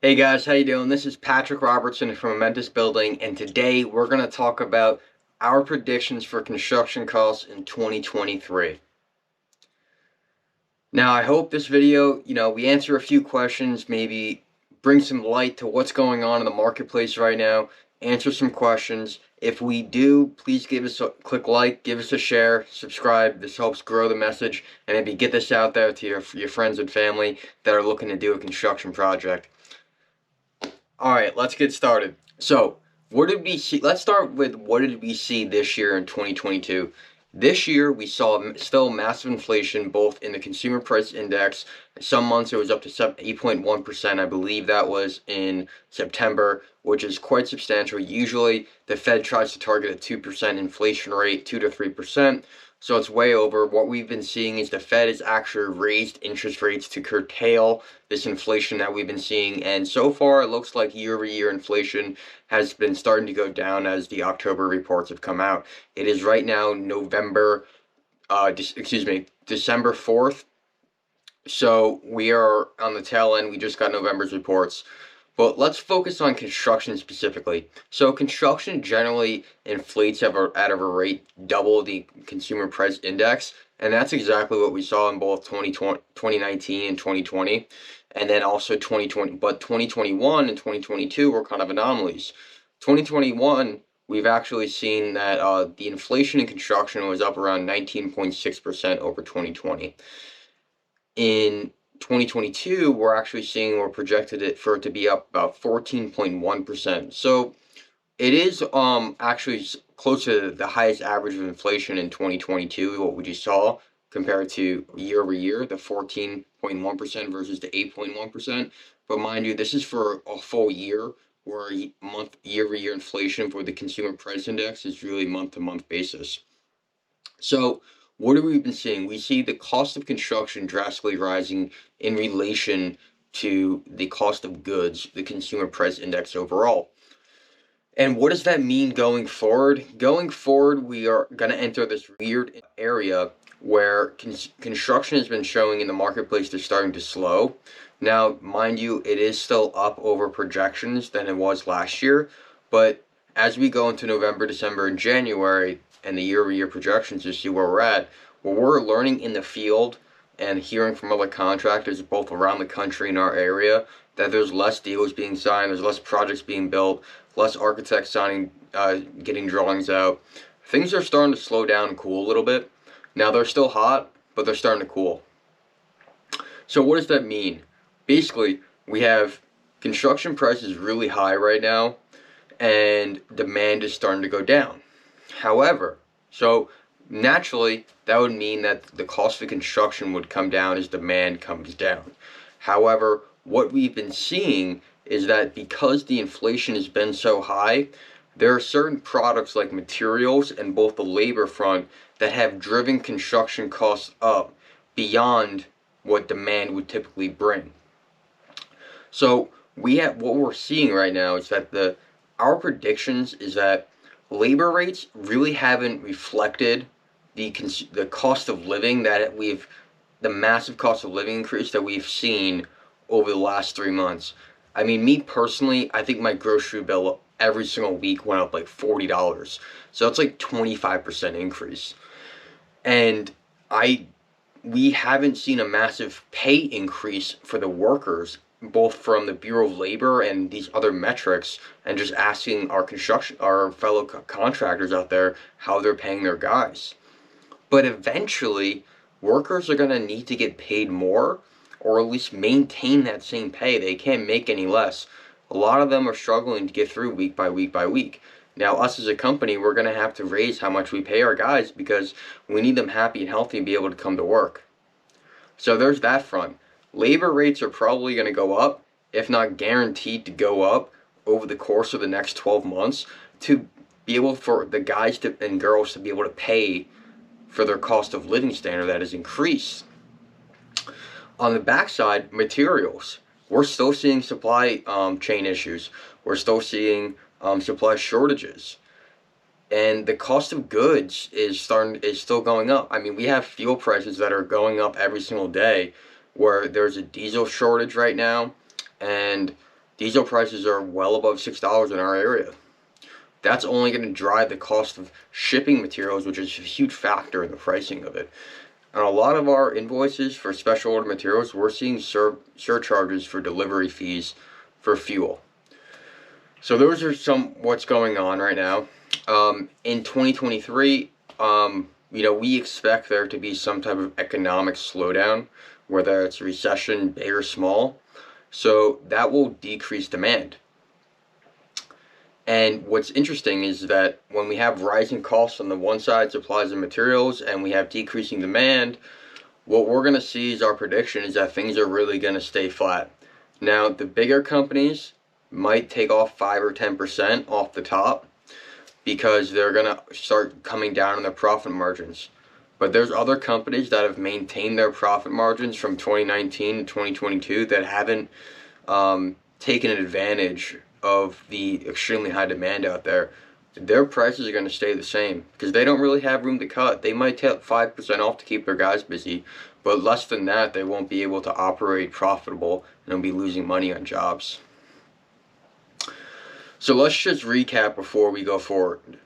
Hey guys, how you doing? This is Patrick Robertson from Momentus Building, and today we're going to talk about our predictions for construction costs in 2023. Now, I hope this video, we answer a few questions, maybe bring some light to what's going on in the marketplace right now, answer some questions. If we do, please give us a click like, give us a share, subscribe. This helps grow the message, and maybe get this out there to your friends and family that are looking to do a construction project. Alright, let's get started. So, what did we see? Let's start with what did we see this year in 2022. This year, we saw still massive inflation both in the consumer price index. Some months it was up to 8.1%. I believe that was in September, which is quite substantial. Usually, the Fed tries to target a 2% inflation rate, 2 to 3%. So it's way over. What we've been seeing is the Fed has actually raised interest rates to curtail this inflation that we've been seeing. And so far, it looks like year-over-year inflation has been starting to go down as the October reports have come out. It is right now December 4th. So we are on the tail end. We just got November's reports. But let's focus on construction specifically. So construction generally inflates at a rate double the consumer price index, and that's exactly what we saw in both 2019 and 2020, and then also 2020. But 2021 and 2022 were kind of anomalies. 2021, we've actually seen that the inflation in construction was up around 19.6% over 2020. In 2022, we're projected it for it to be up about 14.1%. So it is actually close to the highest average of inflation in 2022, what we just saw compared to year over year, the 14.1% versus the 8.1%. But mind you, this is for a full year, where year over year inflation for the consumer price index is really month to month basis. So what have we been seeing? We see the cost of construction drastically rising in relation to the cost of goods, the consumer price index overall. And what does that mean going forward? Going forward, we are going to enter this weird area where construction has been showing in the marketplace they're starting to slow. Now, mind you, it is still up over projections than it was last year, but as we go into November, December, and January, and the year-over-year projections to see where we're at, what we're learning in the field and hearing from other contractors both around the country in our area, that there's less deals being signed, there's less projects being built, less architects signing, getting drawings out. Things are starting to slow down and cool a little bit. Now, they're still hot, but they're starting to cool. So what does that mean? Basically, we have construction prices really high right now, and demand is starting to go down. However, so naturally, that would mean that the cost of construction would come down as demand comes down. However, what we've been seeing is that because the inflation has been so high, there are certain products like materials and both the labor front that have driven construction costs up beyond what demand would typically bring. So what we're seeing right now is that our predictions is that labor rates really haven't reflected the cost of living the massive cost of living increase that we've seen over the last 3 months. I mean, me personally, I think my grocery bill every single week went up like $40. So that's like 25% increase. And we haven't seen a massive pay increase for the workers, both from the Bureau of Labor and these other metrics, and just asking our fellow contractors out there how they're paying their guys. But eventually, workers are going to need to get paid more, or at least maintain that same pay. They can't make any less. A lot of them are struggling to get through week by week by week. Now, us as a company, we're going to have to raise how much we pay our guys because we need them happy and healthy and be able to come to work. So there's that front. Labor rates are probably going to go up, if not guaranteed to go up, over the course of the next 12 months to be able for the guys and girls to be able to pay for their cost of living standard that has increased. On the backside, materials. We're still seeing supply chain issues. We're still seeing supply shortages. And the cost of goods is still going up. I mean, we have fuel prices that are going up every single day, where there's a diesel shortage right now, and Diesel prices are well above $6 in our area. That's only going to drive the cost of shipping materials, which is a huge factor in the pricing of it. On a lot of our invoices for special order materials, we're seeing surcharges for delivery fees for fuel. So those are what's going on right now. In 2023, we expect there to be some type of economic slowdown, whether it's a recession, big or small. So that will decrease demand. And what's interesting is that when we have rising costs on the one side, supplies and materials, and we have decreasing demand, what we're going to see is our prediction is that things are really going to stay flat. Now, the bigger companies might take off 5 or 10% off the top because they're going to start coming down on their profit margins. But there's other companies that have maintained their profit margins from 2019 to 2022 that haven't taken advantage of the extremely high demand out there. Their prices are going to stay the same because they don't really have room to cut. They might take 5% off to keep their guys busy, but less than that, they won't be able to operate profitable and they'll be losing money on jobs. So let's just recap before we go forward.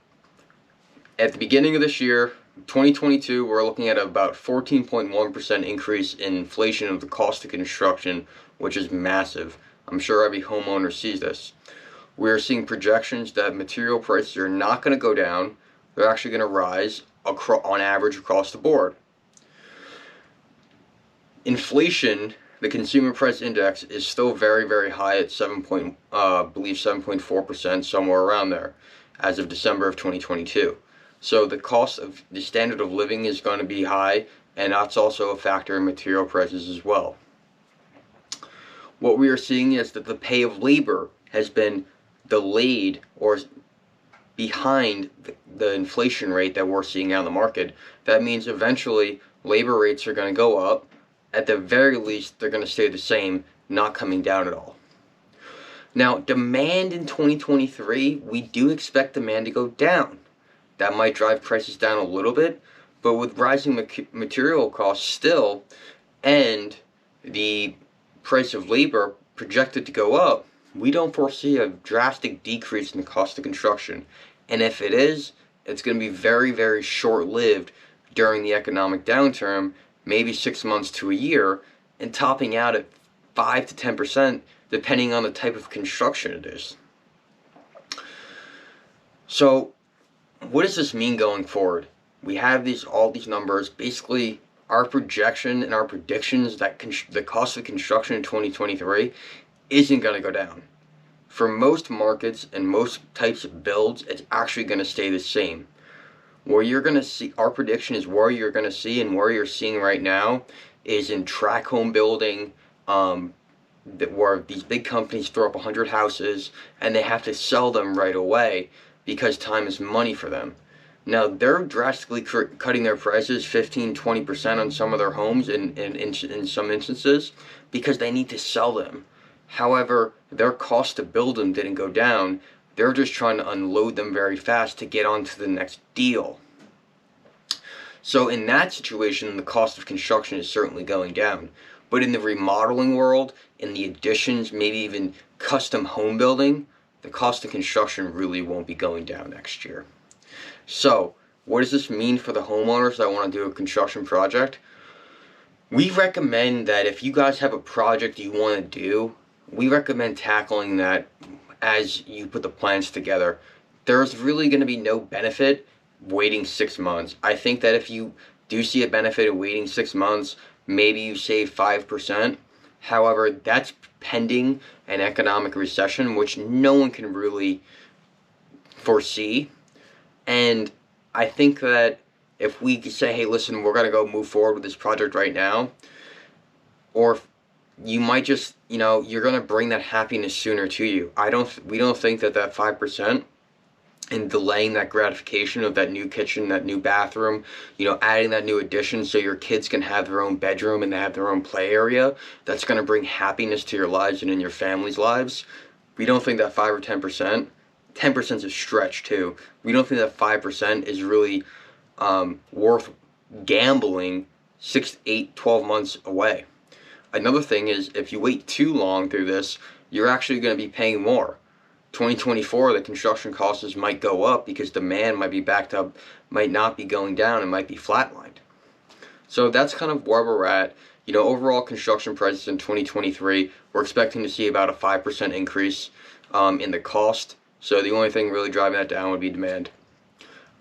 At the beginning of this year, 2022, we're looking at about 14.1% increase in inflation of the cost of construction, which is massive. I'm sure every homeowner sees this. We're seeing projections that material prices are not going to go down. They're actually going to rise on average across the board. Inflation, the consumer price index, is still very, very high at 7.4%, somewhere around there, as of December of 2022. So the cost of the standard of living is going to be high, and that's also a factor in material prices as well. What we are seeing is that the pay of labor has been delayed or behind the inflation rate that we're seeing out in the market. That means eventually labor rates are going to go up. At the very least, they're going to stay the same, not coming down at all. Now, demand in 2023, we do expect demand to go down. That might drive prices down a little bit, but with rising material costs still, and the price of labor projected to go up, we don't foresee a drastic decrease in the cost of construction. And if it is, it's going to be very, very short-lived during the economic downturn, maybe 6 months to a year, and topping out at 5 to 10%, depending on the type of construction it is. So, what does this mean going forward? We have all these numbers. Basically, our projection and our predictions that the cost of construction in 2023 isn't going to go down. For most markets and most types of builds, it's actually going to stay the same. Where you're going to see, our prediction is where you're going to see, and where you're seeing right now is in tract home building, where these big companies throw up 100 houses and they have to sell them right away because time is money for them. Now, they're drastically cutting their prices 15-20% on some of their homes in some instances because they need to sell them. However, their cost to build them didn't go down. They're just trying to unload them very fast to get on to the next deal. So in that situation, the cost of construction is certainly going down. But in the remodeling world, in the additions, maybe even custom home building, the cost of construction really won't be going down next year. So, what does this mean for the homeowners that want to do a construction project? We recommend that if you guys have a project you want to do, we recommend tackling that as you put the plans together. There's really going to be no benefit waiting 6 months. I think that if you do see a benefit of waiting 6 months, maybe you save 5%. However, that's pending an economic recession, which no one can really foresee. And I think that if we say, hey, listen, we're going to go move forward with this project right now, or you might just, you're going to bring that happiness sooner to you. We don't think that 5% and delaying that gratification of that new kitchen, that new bathroom, adding that new addition so your kids can have their own bedroom and they have their own play area, that's going to bring happiness to your lives and in your family's lives. We don't think that 5 or 10%, 10% is a stretch too. We don't think that 5% is really worth gambling 6, 8, 12 months away. Another thing is, if you wait too long through this, you're actually going to be paying more. 2024, the construction costs might go up because demand might be backed up, might not be going down, and might be flatlined. So that's kind of where we're at. Overall construction prices in 2023, we're expecting to see about a 5% increase in the cost. So the only thing really driving that down would be demand.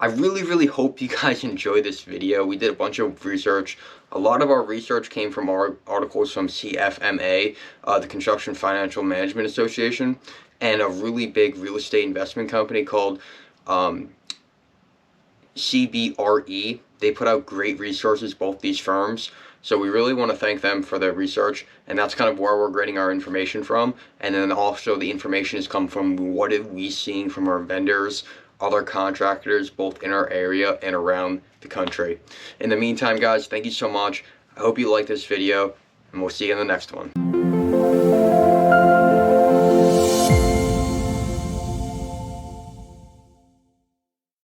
I really hope you guys enjoyed this video. We did a bunch of research. A lot of our research came from our articles from CFMA, the Construction Financial Management Association, and a really big real estate investment company called CBRE. They put out great resources, both these firms. So we really want to thank them for their research, and that's kind of where we're getting our information from. And then also the information has come from what have we seen from our vendors, other contractors, both in our area and around the country. In the meantime, guys, thank you so much. I hope you liked this video, and we'll see you in the next one.